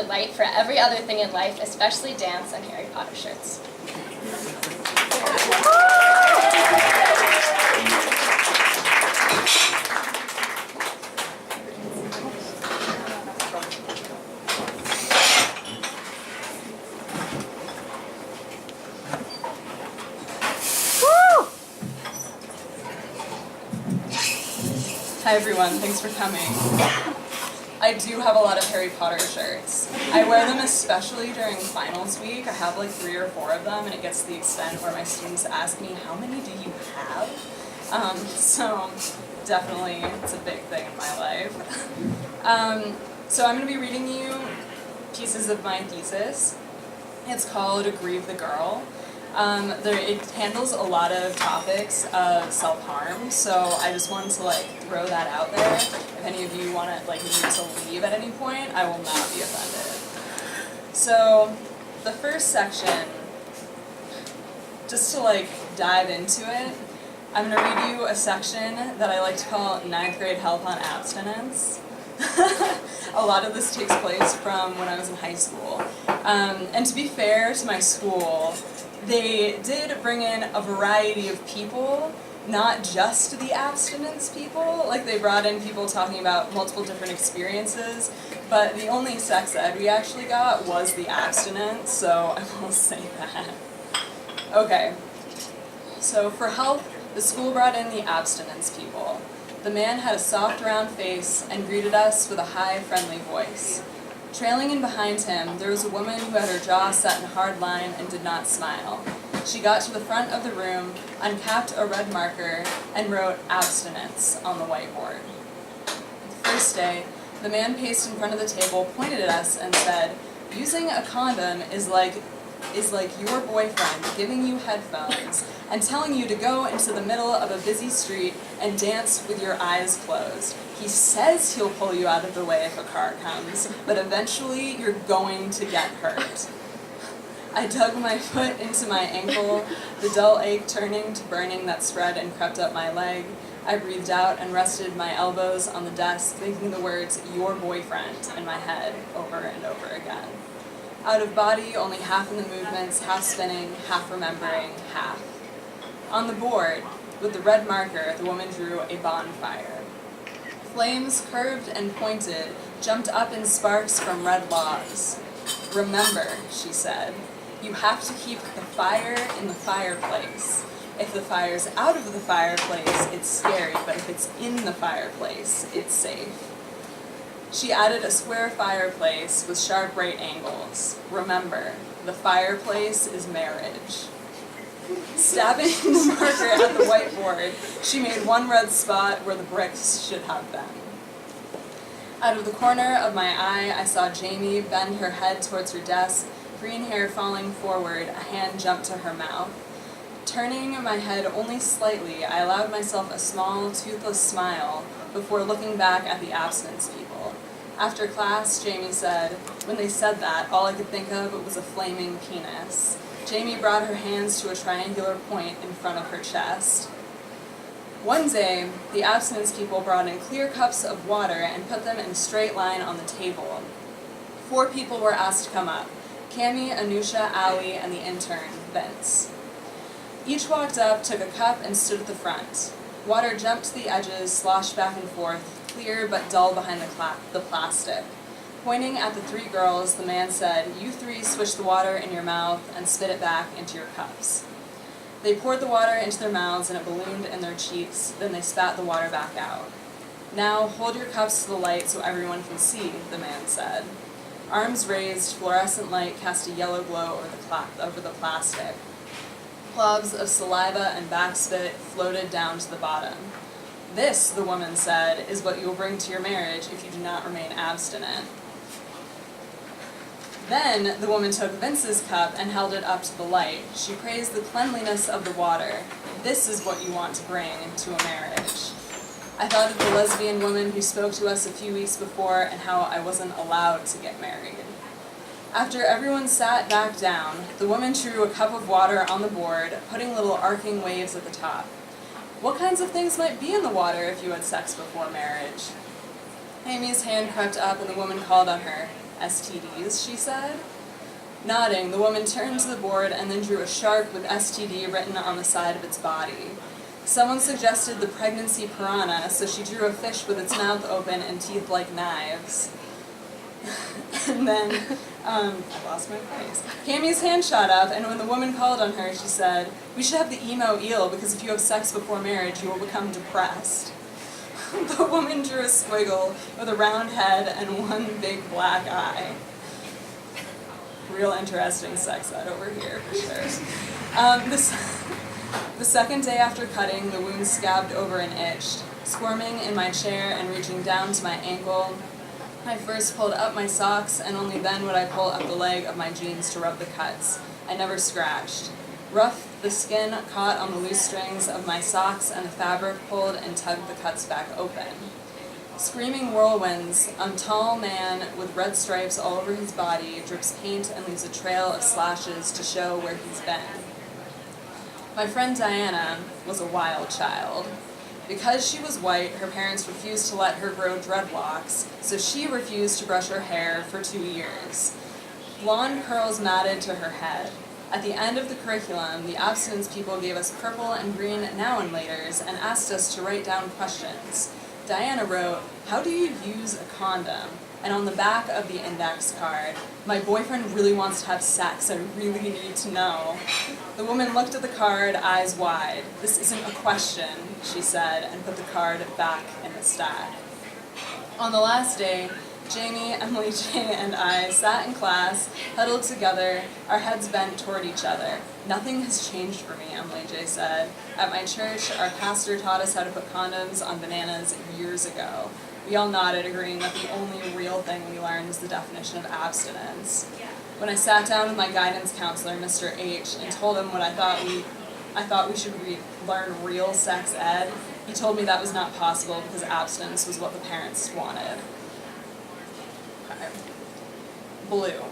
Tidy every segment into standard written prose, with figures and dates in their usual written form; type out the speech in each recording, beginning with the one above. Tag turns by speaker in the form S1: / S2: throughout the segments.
S1: delight for every other thing in life, especially dance and Harry Potter shirts.
S2: Hi everyone, thanks for coming. I do have a lot of Harry Potter shirts. I wear them especially during finals week. I have like 3 or 4 of them, and it gets to the extent where my students ask me, how many do you have? So definitely it's a big thing in my life. So I'm going to be reading you pieces of my thesis. It's called Grieve the Girl. It handles a lot of topics of self-harm, so I just wanted to throw that out there. If any of you want to need to leave at any point, I will not be offended. So the first section, just to dive into it, I'm going to read you a section that I like to call 9th grade health on abstinence. A lot of this takes place from when I was in high school. And to be fair to my school, they did bring in a variety of people, not just the abstinence people. They brought in people talking about multiple different experiences, but the only sex ed we actually got was the abstinence, so I will say that. Okay, so for health, the school brought in the abstinence people. The man had a soft, round face and greeted us with a high, friendly voice. Trailing in behind him, there was a woman who had her jaw set in a hard line and did not smile. She got to the front of the room, uncapped a red marker, and wrote abstinence on the whiteboard. The first day, the man paced in front of the table, pointed at us, and said, "Using a condom is like your boyfriend giving you headphones and telling you to go into the middle of a busy street and dance with your eyes closed. He says he'll pull you out of the way if a car comes, but eventually you're going to get hurt." I dug my foot into my ankle, the dull ache turning to burning that spread and crept up my leg. I breathed out and rested my elbows on the desk, thinking the words, "your boyfriend," in my head over and over again. Out of body, only half in the movements, half spinning, half remembering, half. On the board, with the red marker, the woman drew a bonfire. Flames, curved and pointed, jumped up in sparks from red logs. "Remember," she said, "you have to keep the fire in the fireplace. If the fire's out of the fireplace, it's scary, but if it's in the fireplace, it's safe." She added a square fireplace with sharp right angles. "Remember, the fireplace is marriage." Stabbing the marker at the whiteboard, she made one red spot where the bricks should have been. Out of the corner of my eye, I saw Jamie bend her head towards her desk, green hair falling forward, a hand jumped to her mouth. Turning my head only slightly, I allowed myself a small, toothless smile before looking back at the abstinence people. After class, Jamie said, when they said that, all I could think of was a flaming penis. Jamie brought her hands to a triangular point in front of her chest. One day, the abstinence people brought in clear cups of water and put them in a straight line on the table. 4 people were asked to come up: Cami, Anusha, Allie, and the intern, Vince. Each walked up, took a cup, and stood at the front. Water jumped to the edges, sloshed back and forth, clear but dull behind the plastic. Pointing at the 3 girls, the man said, "You 3 swish the water in your mouth and spit it back into your cups." They poured the water into their mouths and it ballooned in their cheeks, then they spat the water back out. "Now hold your cups to the light so everyone can see," the man said. Arms raised, fluorescent light cast a yellow glow over the plastic. Cloves of saliva and backspit floated down to the bottom. "This," the woman said, "is what you will bring to your marriage if you do not remain abstinent." Then the woman took Vince's cup and held it up to the light. She praised the cleanliness of the water. "This is what you want to bring to a marriage." I thought of the lesbian woman who spoke to us a few weeks before and how I wasn't allowed to get married. After everyone sat back down, the woman drew a cup of water on the board, putting little arcing waves at the top. "What kinds of things might be in the water if you had sex before marriage?" Amy's hand crept up and the woman called on her. STDs, she said. Nodding, the woman turned to the board and then drew a shark with STD written on the side of its body. Someone suggested the pregnancy piranha, so she drew a fish with its mouth open and teeth like knives. And then, I lost my place. Cammie's hand shot up, and when the woman called on her, she said, "We should have the emo eel, because if you have sex before marriage, you will become depressed." The woman drew a squiggle with a round head and one big black eye. Real interesting sex ed over here, for sure. The second day after cutting, the wound scabbed over and itched. Squirming in my chair and reaching down to my ankle, I first pulled up my socks, and only then would I pull up the leg of my jeans to rub the cuts. I never scratched. Rough, the skin caught on the loose strings of my socks, and the fabric pulled and tugged the cuts back open. Screaming whirlwinds, a tall man with red stripes all over his body drips paint and leaves a trail of slashes to show where he's been. My friend Diana was a wild child. Because she was white, her parents refused to let her grow dreadlocks, so she refused to brush her hair for 2 years. Blonde curls matted to her head. At the end of the curriculum, the abstinence people gave us purple and green now and laters and asked us to write down questions. Diana wrote, "How do you use a condom?" And on the back of the index card, "My boyfriend really wants to have sex, I really need to know." The woman looked at the card, eyes wide. "This isn't a question," she said, and put the card back in the stack. On the last day, Jamie, Emily J, and I sat in class, huddled together, our heads bent toward each other. "Nothing has changed for me," Emily J said. "At my church, our pastor taught us how to put condoms on bananas years ago." We all nodded, agreeing that the only real thing we learned was the definition of abstinence. When I sat down with my guidance counselor, Mr. H, and told him what I thought we should learn real sex ed, he told me that was not possible because abstinence was what the parents wanted. Okay. Blue.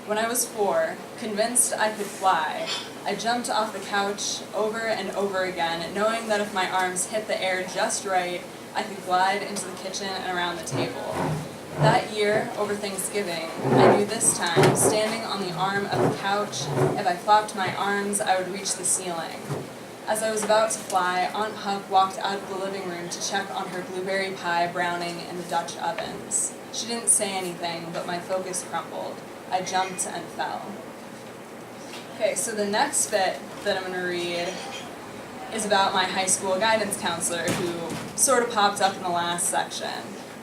S2: When I was 4, convinced I could fly, I jumped off the couch over and over again, knowing that if my arms hit the air just right, I could glide into the kitchen and around the table. That year, over Thanksgiving, I knew this time, standing on the arm of the couch, if I flopped my arms, I would reach the ceiling. As I was about to fly, Aunt Huck walked out of the living room to check on her blueberry pie browning in the Dutch ovens. She didn't say anything, but my focus crumbled. I jumped and fell. Okay, so the next bit that I'm going to read is about my high school guidance counselor who sort of popped up in the last section,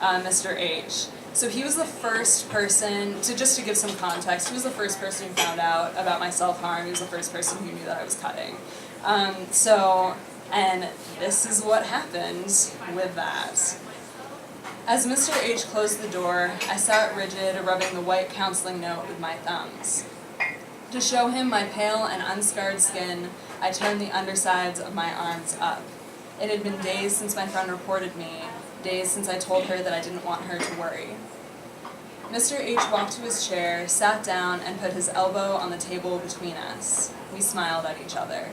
S2: Mr. H. So he was the first person, just to give some context, he was the first person who found out about my self-harm. He was the first person who knew that I was cutting. And this is what happened with that. As Mr. H closed the door, I sat rigid, rubbing the white counseling note with my thumbs. To show him my pale and unscarred skin, I turned the undersides of my arms up. It had been days since my friend reported me, days since I told her that I didn't want her to worry. Mr. H walked to his chair, sat down, and put his elbow on the table between us. We smiled at each other.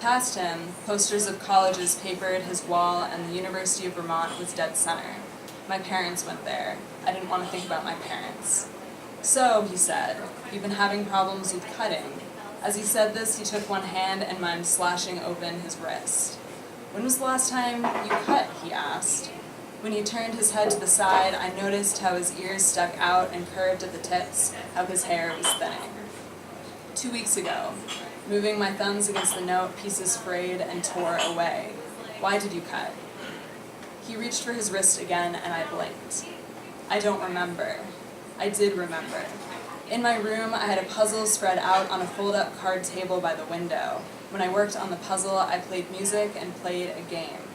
S2: Past him, posters of colleges papered his wall, and the University of Vermont was dead center. My parents went there. I didn't want to think about my parents. "So," he said, "you've been having problems with cutting." As he said this, he took one hand and mimed slashing open his wrist. "When was the last time you cut?" he asked. When he turned his head to the side, I noticed how his ears stuck out and curved at the tips, how his hair was thinning. 2 weeks ago, moving my thumbs against the note, pieces frayed and tore away. "Why did you cut?" He reached for his wrist again, and I blinked. I don't remember. I did remember. In my room, I had a puzzle spread out on a fold-up card table by the window. When I worked on the puzzle, I played music and played a game.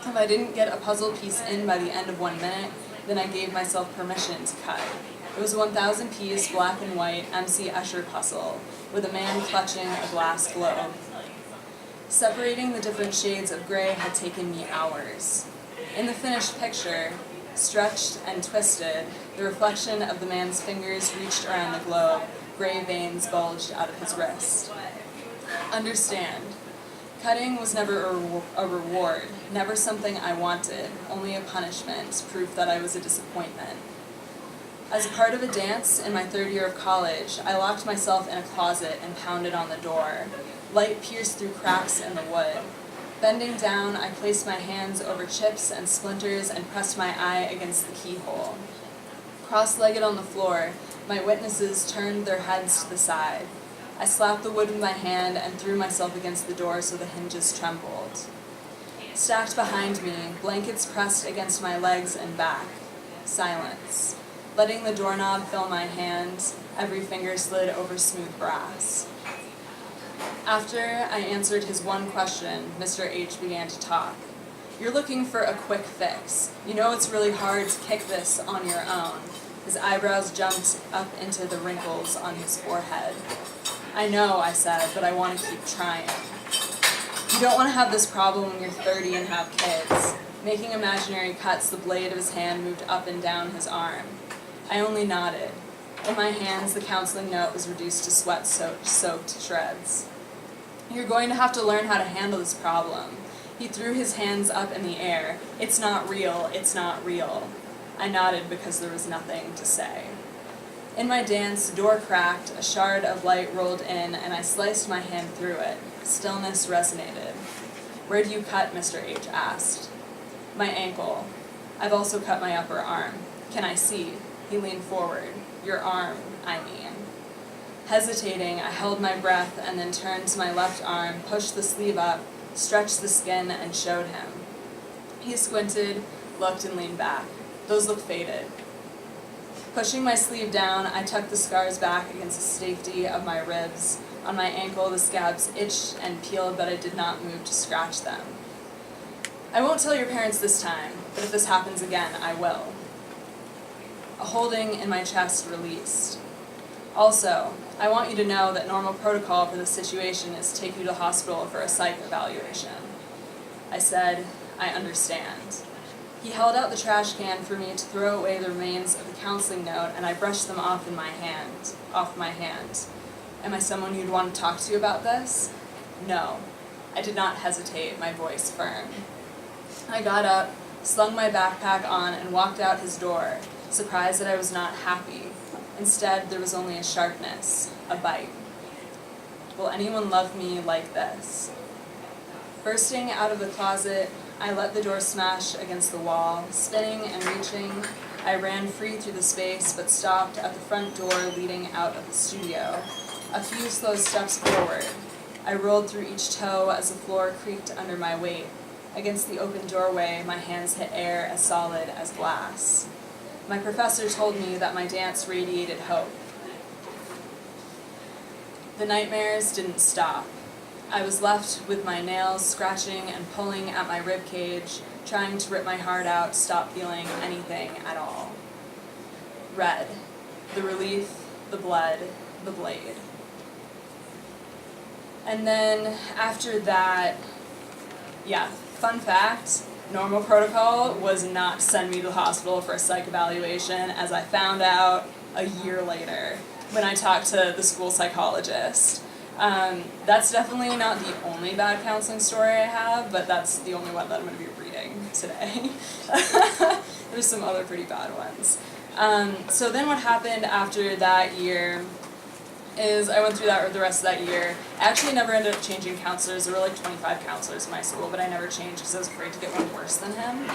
S2: If I didn't get a puzzle piece in by the end of 1 minute, then I gave myself permission to cut. It was a 1,000-piece black and white MC Escher puzzle, with a man clutching a glass globe. Separating the different shades of gray had taken me hours. In the finished picture, stretched and twisted, the reflection of the man's fingers reached around the globe, gray veins bulged out of his wrist. Understand, cutting was never a reward, never something I wanted, only a punishment, proof that I was a disappointment. As a part of a dance in my 3rd year of college, I locked myself in a closet and pounded on the door. Light pierced through cracks in the wood. Bending down, I placed my hands over chips and splinters and pressed my eye against the keyhole. Cross-legged on the floor, my witnesses turned their heads to the side. I slapped the wood with my hand and threw myself against the door so the hinges trembled. Stacked behind me, blankets pressed against my legs and back. Silence. Letting the doorknob fill my hand, every finger slid over smooth brass. After I answered his one question, Mr. H began to talk. You're looking for a quick fix. You know it's really hard to kick this on your own. His eyebrows jumped up into the wrinkles on his forehead. I know, I said, but I want to keep trying. You don't want to have this problem when you're 30 and have kids. Making imaginary cuts, the blade of his hand moved up and down his arm. I only nodded. In my hands, the counseling note was reduced to sweat-soaked shreds. You're going to have to learn how to handle this problem. He threw his hands up in the air. It's not real, it's not real. I nodded because there was nothing to say. In my dance, the door cracked, a shard of light rolled in, and I sliced my hand through it. Stillness resonated. Where do you cut? Mr. H asked. My ankle. I've also cut my upper arm. Can I see? He leaned forward. Your arm, I mean. Hesitating, I held my breath and then turned to my left arm, pushed the sleeve up, stretched the skin, and showed him. He squinted, looked, and leaned back. Those look faded. Pushing my sleeve down, I tucked the scars back against the safety of my ribs. On my ankle, the scabs itched and peeled, but I did not move to scratch them. I won't tell your parents this time, but if this happens again, I will. A holding in my chest released. Also, I want you to know that normal protocol for this situation is to take you to the hospital for a psych evaluation. I said, I understand. He held out the trash can for me to throw away the remains of the counseling note, and I brushed them off my hand. Am I someone you'd want to talk to about this? No. I did not hesitate, my voice firm. I got up, slung my backpack on, and walked out his door, surprised that I was not happy. Instead, there was only a sharpness, a bite. Will anyone love me like this? Bursting out of the closet, I let the door smash against the wall. Spinning and reaching, I ran free through the space, but stopped at the front door leading out of the studio. A few slow steps forward. I rolled through each toe as the floor creaked under my weight. Against the open doorway, my hands hit air as solid as glass. My professor told me that my dance radiated hope. The nightmares didn't stop. I was left with my nails scratching and pulling at my ribcage, trying to rip my heart out, stop feeling anything at all. Red. The relief, the blood, the blade. And then after that, fun fact, normal protocol was not to send me to the hospital for a psych evaluation, as I found out a year later when I talked to the school psychologist. That's definitely not the only bad counseling story I have, but that's the only one that I'm going to be reading today. There's some other pretty bad ones. So then what happened after that year is I went through that the rest of that year. I actually never ended up changing counselors. There were like 25 counselors in my school, but I never changed because I was afraid to get one worse than him.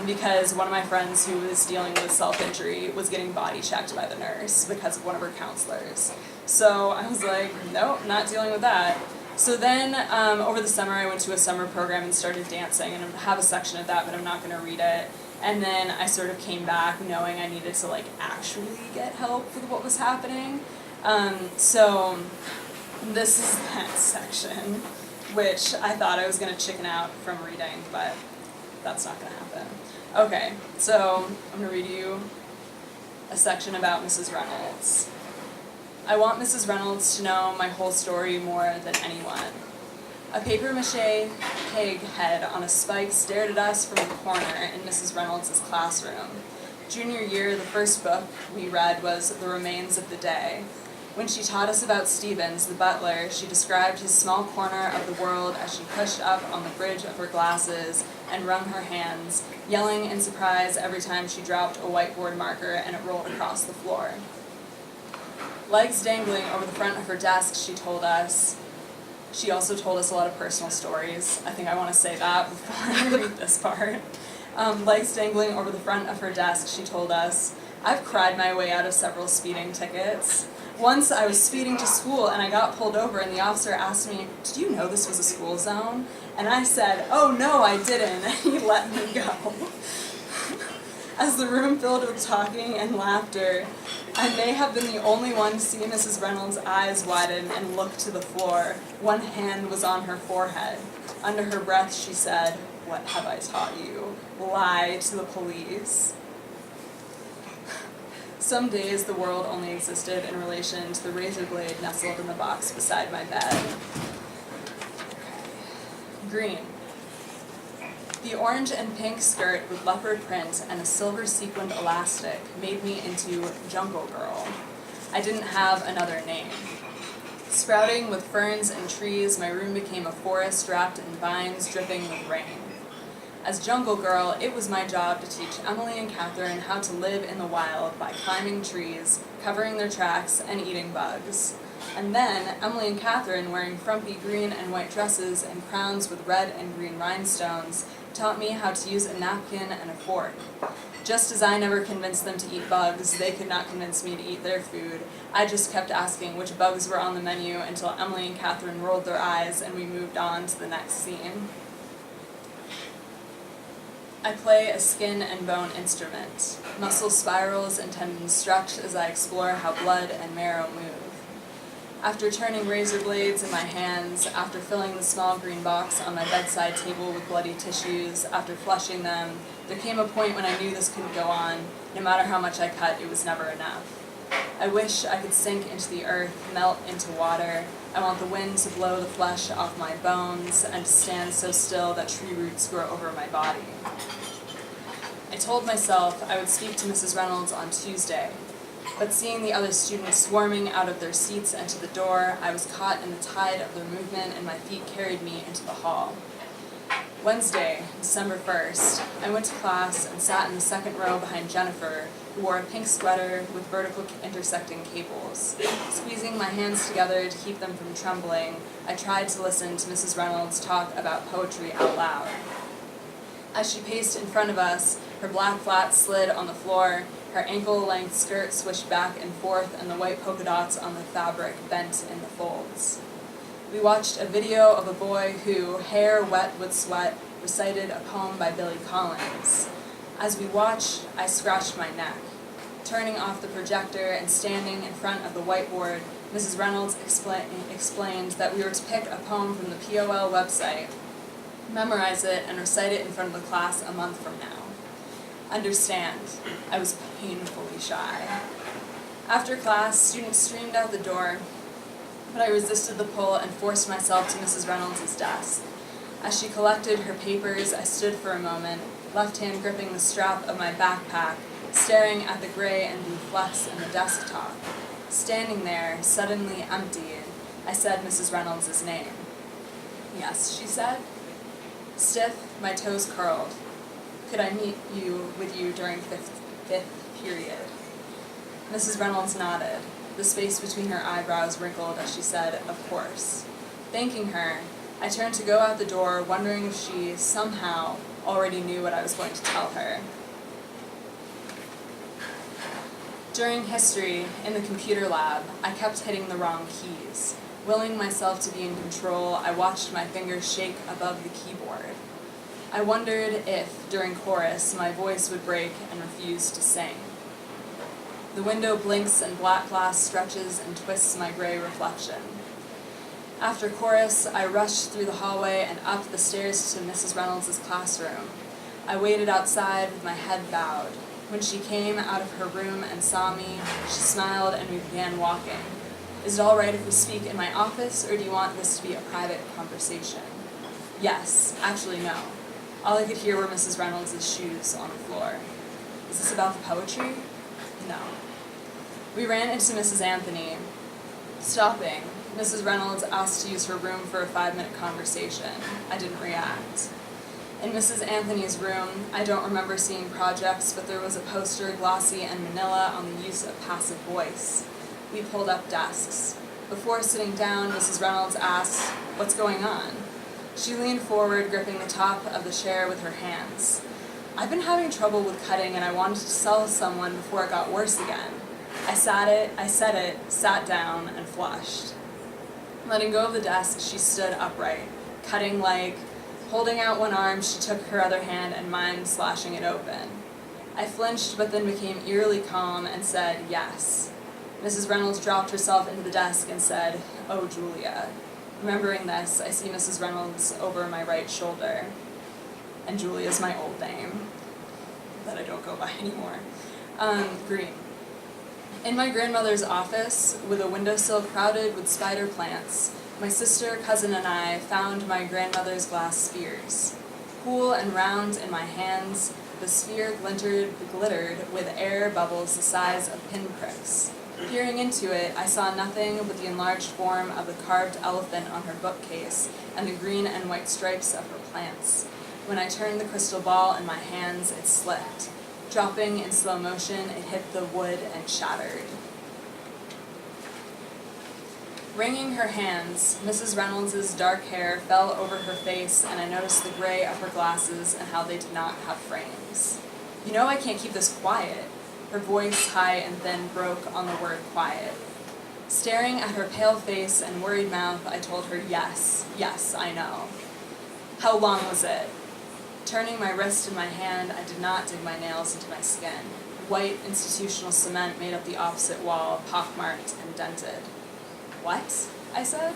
S2: Because one of my friends who was dealing with self-injury was getting body checked by the nurse because of one of her counselors. So I was like, nope, not dealing with that. So then over the summer I went to a summer program and started dancing, and I have a section of that, but I'm not going to read it. And then I sort of came back knowing I needed to like actually get help with what was happening. So this is that section, which I thought I was going to chicken out from reading, but that's not going to happen. Okay, so I'm going to read you a section about Mrs. Reynolds. I want Mrs. Reynolds to know my whole story more than anyone. A papier-mâché pig head on a spike stared at us from the corner in Mrs. Reynolds' classroom. Junior year, the first book we read was The Remains of the Day. When she taught us about Stevens, the butler, she described his small corner of the world as she pushed up on the bridge of her glasses and wrung her hands, yelling in surprise every time she dropped a whiteboard marker and it rolled across the floor. Legs dangling over the front of her desk, she also told us a lot of personal stories. I think I want to say that before I read this part. Legs dangling over the front of her desk, she told us, "I've cried my way out of several speeding tickets. Once I was speeding to school and I got pulled over and the officer asked me, 'Did you know this was a school zone?' And I said, 'Oh no, I didn't,' and he let me go." As the room filled with talking and laughter, I may have been the only one to see Mrs. Reynolds' eyes widen and look to the floor. One hand was on her forehead. Under her breath, she said, "What have I taught you? Lie to the police." Some days the world only existed in relation to the razor blade nestled in the box beside my bed. Green. The orange and pink skirt with leopard print and a silver sequined elastic made me into Jungle Girl. I didn't have another name. Sprouting with ferns and trees, my room became a forest wrapped in vines dripping with rain. As Jungle Girl, it was my job to teach Emily and Catherine how to live in the wild by climbing trees, covering their tracks, and eating bugs. And then, Emily and Catherine, wearing frumpy green and white dresses and crowns with red and green rhinestones, taught me how to use a napkin and a fork. Just as I never convinced them to eat bugs, they could not convince me to eat their food. I just kept asking which bugs were on the menu until Emily and Catherine rolled their eyes and we moved on to the next scene. I play a skin and bone instrument. Muscle spirals and tendons stretch as I explore how blood and marrow move. After turning razor blades in my hands, after filling the small green box on my bedside table with bloody tissues, after flushing them, there came a point when I knew this couldn't go on. No matter how much I cut, it was never enough. I wish I could sink into the earth, melt into water. I want the wind to blow the flesh off my bones and to stand so still that tree roots grow over my body. I told myself I would speak to Mrs. Reynolds on Tuesday, but seeing the other students swarming out of their seats and to the door, I was caught in the tide of their movement and my feet carried me into the hall. Wednesday, December 1st, I went to class and sat in the second row behind Jennifer, who wore a pink sweater with vertical intersecting cables. Squeezing my hands together to keep them from trembling, I tried to listen to Mrs. Reynolds talk about poetry out loud. As she paced in front of us, her black flats slid on the floor, her ankle-length skirt swished back and forth, and the white polka dots on the fabric bent in the folds. We watched a video of a boy who, hair wet with sweat, recited a poem by Billy Collins. As we watched, I scratched my neck. Turning off the projector and standing in front of the whiteboard, Mrs. Reynolds explained that we were to pick a poem from the POL website, memorize it, and recite it in front of the class a month from now. Understand, I was painfully shy. After class, students streamed out the door, but I resisted the pull and forced myself to Mrs. Reynolds' desk. As she collected her papers, I stood for a moment, left hand gripping the strap of my backpack, staring at the gray and blue flecks in the desktop. Standing there, suddenly empty, I said Mrs. Reynolds' name. "Yes," she said. Stiff, my toes curled. "Could I meet with you during fifth period?" Mrs. Reynolds nodded. The space between her eyebrows wrinkled as she said, "Of course." Thanking her, I turned to go out the door, wondering if she, somehow, already knew what I was going to tell her. During history, in the computer lab, I kept hitting the wrong keys. Willing myself to be in control, I watched my fingers shake above the keyboard. I wondered if, during chorus, my voice would break and refuse to sing. The window blinks and black glass stretches and twists my gray reflection. After chorus, I rushed through the hallway and up the stairs to Mrs. Reynolds' classroom. I waited outside with my head bowed. When she came out of her room and saw me, she smiled and we began walking. "Is it all right if we speak in my office, or do you want this to be a private conversation?" "Yes, actually no." All I could hear were Mrs. Reynolds' shoes on the floor. "Is this about the poetry?" "No." We ran into Mrs. Anthony. Stopping, Mrs. Reynolds asked to use her room for a 5-minute conversation. I didn't react. In Mrs. Anthony's room, I don't remember seeing projects, but there was a poster, glossy and manila, on the use of passive voice. We pulled up desks. Before sitting down, Mrs. Reynolds asked, "What's going on?" She leaned forward, gripping the top of the chair with her hands. "I've been having trouble with cutting, and I wanted to sell someone before it got worse again." I said it, sat down, and flushed. Letting go of the desk, she stood upright, cutting like. Holding out one arm, she took her other hand and mine, slashing it open. I flinched, but then became eerily calm and said, "Yes." Mrs. Reynolds dropped herself into the desk and said, "Oh, Julia." Remembering this, I see Mrs. Reynolds over my right shoulder. And Julia's my old name, that I don't go by anymore. Green. In my grandmother's office, with a windowsill crowded with spider plants, my sister, cousin, and I found my grandmother's glass spheres. Cool and round in my hands, the sphere glittered with air bubbles the size of pinpricks. Peering into it, I saw nothing but the enlarged form of the carved elephant on her bookcase and the green and white stripes of her plants. When I turned the crystal ball in my hands, it slipped. Dropping in slow motion, it hit the wood and shattered. Wringing her hands, Mrs. Reynolds' dark hair fell over her face, and I noticed the gray of her glasses and how they did not have frames. "You know I can't keep this quiet." Her voice, high and thin, broke on the word quiet. Staring at her pale face and worried mouth, I told her, "Yes, I know." "How long was it?" Turning my wrist in my hand, I did not dig my nails into my skin. White institutional cement made up the opposite wall, pockmarked and dented. "What?" I said.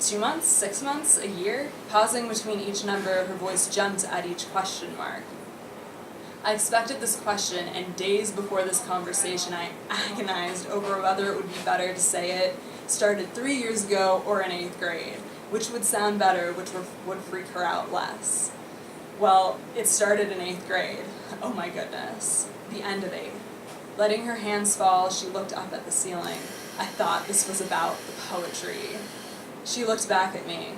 S2: 2 months, 6 months, a year? Pausing between each number, her voice jumped at each question mark. I expected this question, and days before this conversation I agonized over whether it would be better to say it started 3 years ago or in 8th grade, which would sound better, which would freak her out less. Well, it started in 8th grade. Oh my goodness. The end of 8th. Letting her hands fall, she looked up at the ceiling. I thought this was about the poetry. She looked back at me.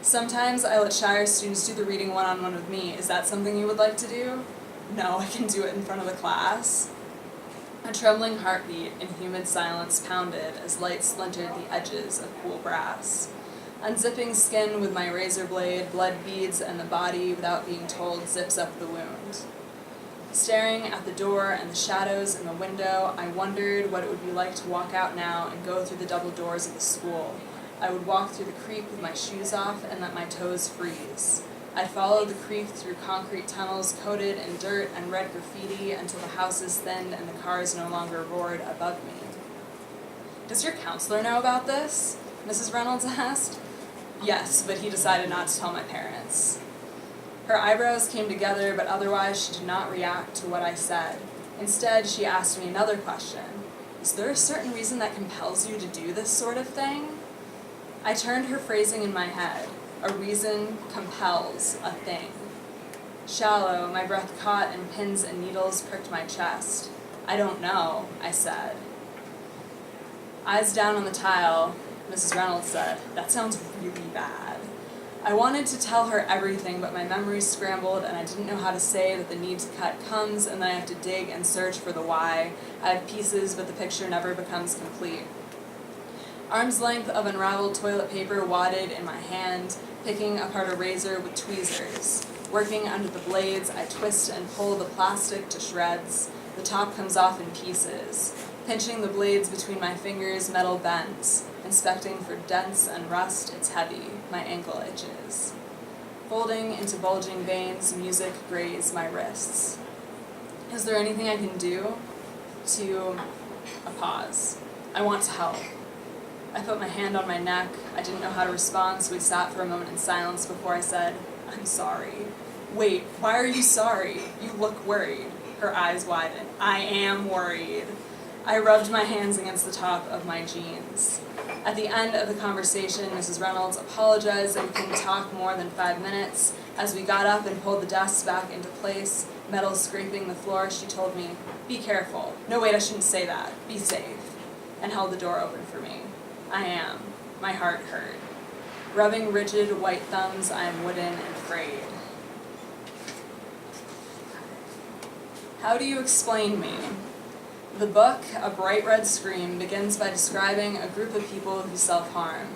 S2: "Sometimes I let shyer students do the reading one-on-one with me. Is that something you would like to do?" "No, I can do it in front of the class." A trembling heartbeat in humid silence pounded as light splintered the edges of cool brass. Unzipping skin with my razor blade, blood beads, and the body, without being told, zips up the wound. Staring at the door and the shadows in the window, I wondered what it would be like to walk out now and go through the double doors of the school. I would walk through the creek with my shoes off and let my toes freeze. I'd follow the creek through concrete tunnels coated in dirt and red graffiti until the houses thinned and the cars no longer roared above me. "Does your counselor know about this?" Mrs. Reynolds asked. "Yes, but he decided not to tell my parents." Her eyebrows came together, but otherwise she did not react to what I said. Instead, she asked me another question. "Is there a certain reason that compels you to do this sort of thing?" I turned her phrasing in my head. A reason compels a thing. Shallow, my breath caught and pins and needles pricked my chest. "I don't know," I said. Eyes down on the tile, Mrs. Reynolds said, "That sounds really bad." I wanted to tell her everything, but my memory scrambled and I didn't know how to say that the need to cut comes and then I have to dig and search for the why. I have pieces, but the picture never becomes complete. Arm's length of unraveled toilet paper wadded in my hand, picking apart a razor with tweezers. Working under the blades, I twist and pull the plastic to shreds. The top comes off in pieces. Pinching the blades between my fingers, metal bends. Inspecting for dents and rust, it's heavy. My ankle itches. Folding into bulging veins, music grazed my wrists. "Is there anything I can do to..." A pause. "I want to help." I put my hand on my neck. I didn't know how to respond, so we sat for a moment in silence before I said, "I'm sorry." "Wait, why are you sorry? You look worried." Her eyes widened. "I am worried." I rubbed my hands against the top of my jeans. At the end of the conversation, Mrs. Reynolds apologized that we couldn't talk more than 5 minutes. As we got up and pulled the desks back into place, metal scraping the floor, she told me, "Be careful. No, wait, I shouldn't say that. Be safe," and held the door open for me. I am. My heart hurt. Rubbing rigid white thumbs, I am wooden and frayed. How do you explain me? The book, A Bright Red Scream, begins by describing a group of people who self-harm.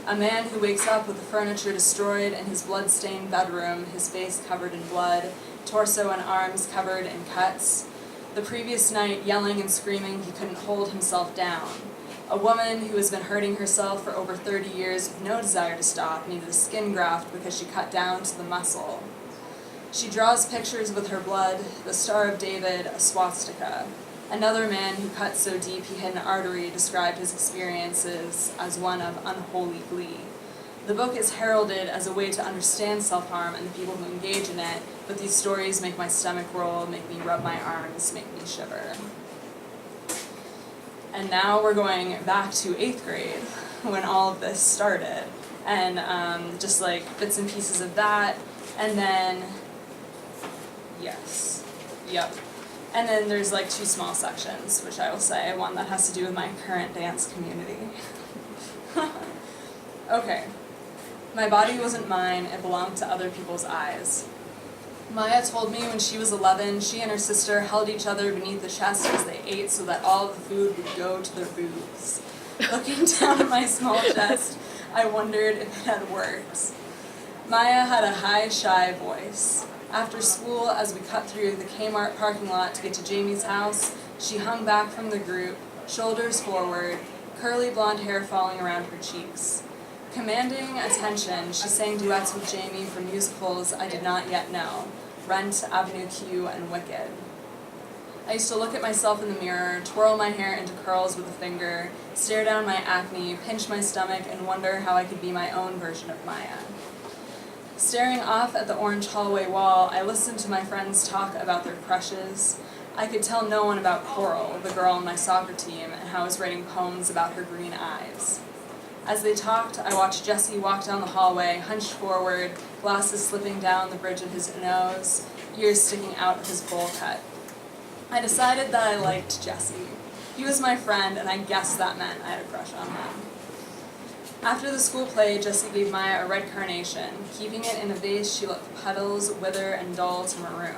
S2: A man who wakes up with the furniture destroyed in his blood-stained bedroom, his face covered in blood, torso and arms covered in cuts. The previous night, yelling and screaming, he couldn't hold himself down. A woman who has been hurting herself for over 30 years with no desire to stop needed a skin graft because she cut down to the muscle. She draws pictures with her blood, the Star of David, a swastika. Another man who cut so deep he hit an artery described his experiences as one of unholy glee. The book is heralded as a way to understand self-harm and the people who engage in it, but these stories make my stomach roll, make me rub my arms, make me shiver. And now we're going back to 8th grade, when all of this started, and just like bits and pieces of that, and then, yes, yep. And then there's like 2 small sections, which I will say, one that has to do with my current dance community. Okay. My body wasn't mine, it belonged to other people's eyes. Maya told me when she was 11, she and her sister held each other beneath the chest as they ate so that all of the food would go to their boobs. Looking down at my small chest, I wondered if it had worked. Maya had a high, shy voice. After school, as we cut through the Kmart parking lot to get to Jamie's house, she hung back from the group, shoulders forward, curly blonde hair falling around her cheeks. Commanding attention, she sang duets with Jamie for musicals I did not yet know, Rent, Avenue Q, and Wicked. I used to look at myself in the mirror, twirl my hair into curls with a finger, stare down my acne, pinch my stomach, and wonder how I could be my own version of Maya. Staring off at the orange hallway wall, I listened to my friends talk about their crushes. I could tell no one about Coral, the girl on my soccer team, and how I was writing poems about her green eyes. As they talked, I watched Jesse walk down the hallway, hunched forward, glasses slipping down the bridge of his nose, ears sticking out of his bowl cut. I decided that I liked Jesse. He was my friend, and I guessed that meant I had a crush on him. After the school play, Jesse gave Maya a red carnation. Keeping it in a vase, she let the petals wither and dull to maroon.